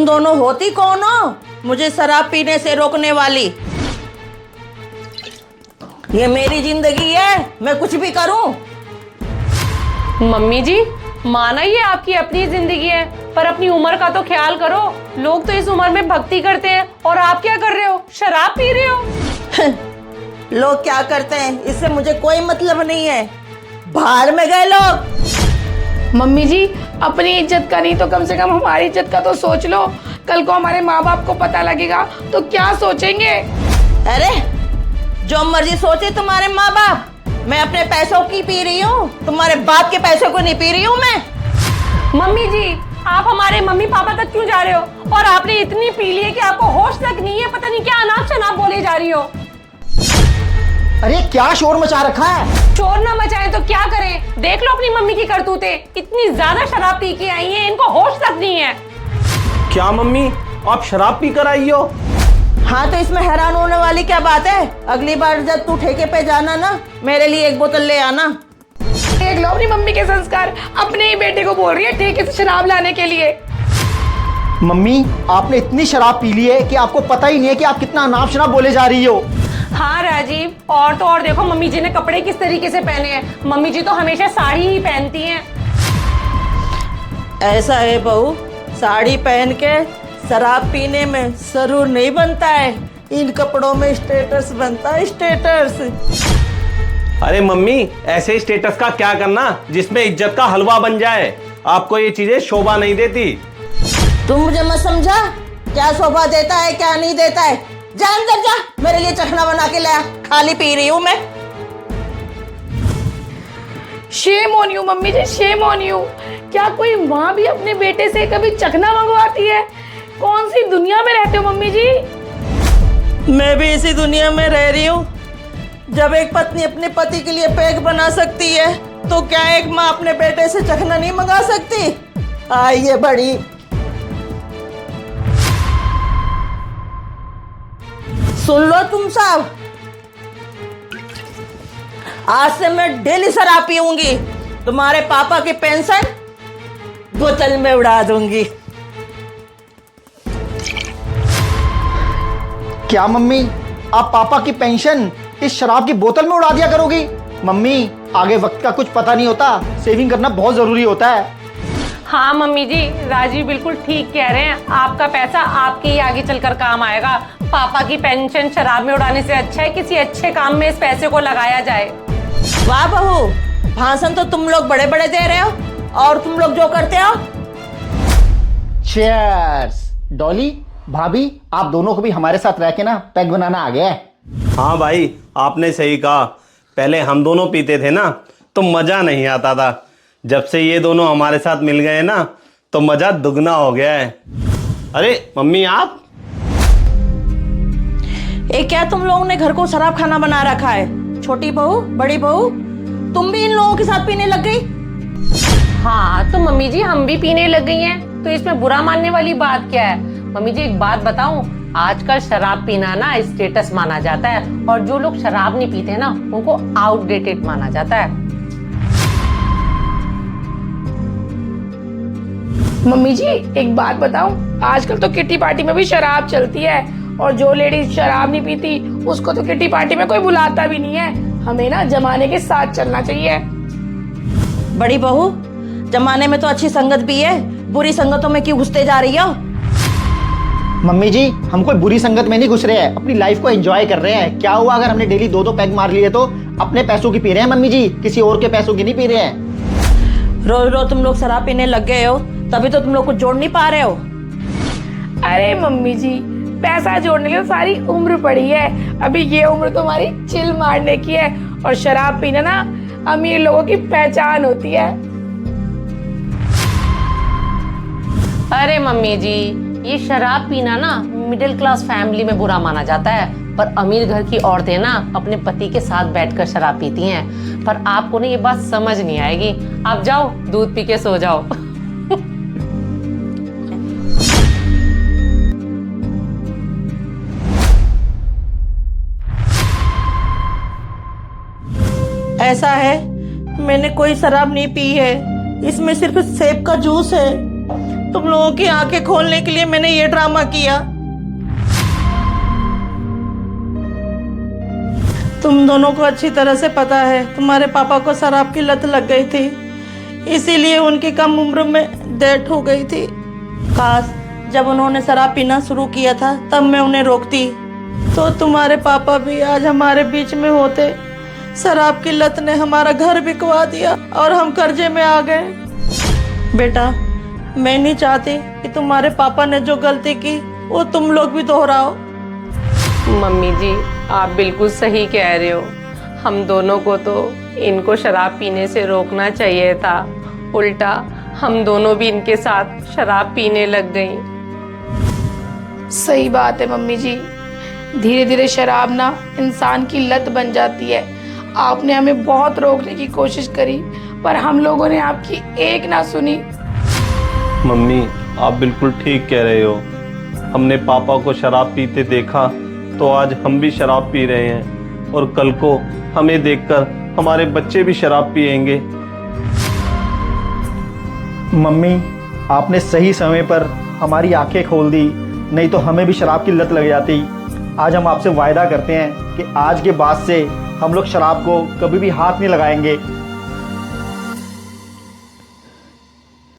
तुम दोनों होती कौन हो मुझे शराब पीने से रोकने वाली? ये मेरी जिंदगी है, मैं कुछ भी करूं। मम्मी जी, माना ये आपकी अपनी जिंदगी है, पर अपनी उम्र का तो ख्याल करो। लोग तो इस उम्र में भक्ति करते हैं और आप क्या कर रहे हो? शराब पी रहे हो। लोग क्या करते हैं इससे मुझे कोई मतलब नहीं है। बाहर में गए लोग। मम्मी जी, अपनी इज्जत का नहीं तो कम से कम हमारी इज्जत का तो सोच लो। कल को हमारे माँ बाप को पता लगेगा तो क्या सोचेंगे? अरे जो मर्जी सोचे तुम्हारे माँ बाप, मैं अपने पैसों की पी रही हूँ, तुम्हारे बाप के पैसों को नहीं पी रही हूँ मैं। मम्मी जी, आप हमारे मम्मी पापा तक क्यों जा रहे हो? और आपने इतनी पी ली है कि आपको होश तक नहीं है। पता नहीं क्या अनाप शनाप बोले जा रही हो। अरे क्या शोर मचा रखा है? शोर ना मचाएं तो क्या करें? देख लो अपनी मम्मी की करतूतें। इतनी ज्यादा शराब पी के आई हैं, इनको होश तक नहीं है। क्या मम्मी, आप शराब पी कर आई हो? हाँ तो इसमें हैरान होने वाली क्या बात है? अगली बार जब तू ठेके पे जाना ना, मेरे लिए एक बोतल ले आना। देख लो अपनी मम्मी के संस्कार, अपने ही बेटे को बोल रही है ठेके से शराब लाने के लिए। मम्मी, आपने इतनी शराब पी ली है कि आपको पता ही नहीं है कि आप कितना अनाप शनाप बोले जा रही हो। हाँ राजीव, और तो और देखो मम्मी जी ने कपड़े किस तरीके से पहने हैं। मम्मी जी तो हमेशा साड़ी ही पहनती हैं। ऐसा है बहू, साड़ी पहन के शराब पीने में सरूर नहीं बनता है, इन कपड़ों में स्टेटस बनता है, स्टेटस। अरे मम्मी, ऐसे स्टेटस का क्या करना जिसमें इज्जत का हलवा बन जाए। आपको ये चीजें शोभा नहीं देती। तुम मुझे मत समझा, क्या शोभा देता है क्या नहीं देता है। जा अंदर जा, मेरे लिए चखना बना के लाया, खाली पी रही हूँ मैं। Shame on you mummy ji, shame on you. क्या कोई माँ भी अपने बेटे से कभी चखना मंगवाती है? कौन सी दुनिया में रहते हो मम्मी जी? मैं भी इसी दुनिया में रह रही हूँ। जब एक पत्नी अपने पति के लिए पैक बना सकती है तो क्या एक माँ अपने बेटे से चखना नहीं मंगा सकती? आइए बड़ी। सुन लो तुम सब, आज से मैं डेली शराब पीऊंगी, तुम्हारे पापा की पेंशन बोतल में उड़ा दूंगी। क्या मम्मी, आप पापा की पेंशन इस शराब की बोतल में उड़ा दिया करोगी? मम्मी, आगे वक्त का कुछ पता नहीं होता, सेविंग करना बहुत जरूरी होता है। हाँ मम्मी जी, राजीव बिल्कुल ठीक कह रहे हैं। आपका पैसा आपके ही आगे चलकर काम आएगा। पापा की पेंशन शराब में उड़ाने से अच्छा है किसी अच्छे काम में इस पैसे को लगाया जाए। वाह बहू, भाषण तो तुम लोग बड़े बड़े दे रहे हो और तुम लोग जो करते हो। चीयर्स। डॉली, भाभी, आप दोनों को भी हमारे साथ रह के ना पैग बनाना आ गया है। हाँ भाई, आपने सही कहा। पहले हम दोनों पीते थे ना तो मजा नहीं आता था। जब से ये दोनों हमारे साथ मिल गए ना तो मजा दुगना हो गया है। अरे मम्मी, आप क्या तुम लोगों ने घर को शराब खाना बना रखा है? छोटी बहू, बड़ी बहू, तुम भी इन लोगों के साथ पीने लग गई? हाँ तो मम्मी जी, हम भी पीने लग गई हैं, तो इसमें बुरा मानने वाली बात क्या है? मम्मी जी एक बात बताऊं, आजकल शराब पीना ना स्टेटस माना जाता है और जो लोग शराब नहीं पीते ना उनको आउटडेटेड माना जाता है। मम्मी जी एक बात बताऊं, आजकल तो किट्टी पार्टी में भी शराब चलती है और जो लेडीज शराब नहीं पीती उसको तो किट्टी पार्टी में कोई बुलाता भी नहीं है। हमें ना जमाने के साथ चलना चाहिए। बड़ी बहू, जमाने में तो अच्छी संगत भी है, बुरी संगतों में क्यों घुसते जा रही हो? मम्मी जी, हम कोई बुरी संगत में नहीं घुस रहे हैं, अपनी लाइफ को एंजॉय कर रहे हैं। क्या हुआ अगर हमने डेली 2-2 पैग मार लिए तो? अपने पैसों की पी रहे हैं मम्मी जी, किसी और के पैसों की नहीं पी रहे हैं। रोज रोज तुम लोग शराब पीने लग गए हो, तभी तो तुम लोग कुछ जोड़ नहीं पा रहे हो। अरे मम्मी जी, पैसा जोड़ने की तो सारी उम्र पड़ी है। अभी ये उम्र तो हमारी चिल मारने की है और शराब पीना ना अमीर लोगों की पहचान होती है। अरे मम्मी जी, ये शराब पीना ना मिडिल क्लास फैमिली में बुरा माना जाता है, पर अमीर घर की औरतें ना अपने पति के साथ बैठकर शराब पीती हैं। पर आपको ना ये बात समझ नहीं आएगी। आप जाओ दूध पी के सो जाओ। ऐसा है, मैंने कोई शराब नहीं पी है, इसमें सिर्फ सेब का जूस है। तुम लोगों की आंखें खोलने के लिए मैंने ये ड्रामा किया। तुम दोनों को अच्छी तरह से पता है तुम्हारे पापा को शराब की लत लग गई थी, इसीलिए उनकी कम उम्र में डेथ हो गई थी। काश जब उन्होंने शराब पीना शुरू किया था तब मैं उन्हें रोकती, तो तुम्हारे पापा भी आज हमारे बीच में होते। शराब की लत ने हमारा घर बिकवा दिया और हम कर्जे में आ गए। बेटा, मैं नहीं चाहती कि तुम्हारे पापा ने जो गलती की वो तुम लोग भी दोहराओ। मम्मी जी, आप बिल्कुल सही कह रहे हो। हम दोनों को तो इनको शराब पीने से रोकना चाहिए था, उल्टा हम दोनों भी इनके साथ शराब पीने लग गई। सही बात है मम्मी जी, धीरे धीरे शराब ना इंसान की लत बन जाती है। आपने हमें बहुत रोकने की कोशिश करी, पर हम लोगों ने आपकी एक ना सुनी। मम्मी, आप बिल्कुल ठीक कह रहे हो। हमने पापा को शराब पीते देखा तो आज हम भी शराब पी रहे हैं, और कल को हमें देखकर हमारे बच्चे भी शराब पिएंगे। मम्मी, आपने सही समय पर हमारी आंखें खोल दी, नहीं तो हमें भी शराब की लत लग जाती। आज हम आपसे वायदा करते हैं कि आज के बाद से हम लोग शराब को कभी भी हाथ नहीं लगाएंगे।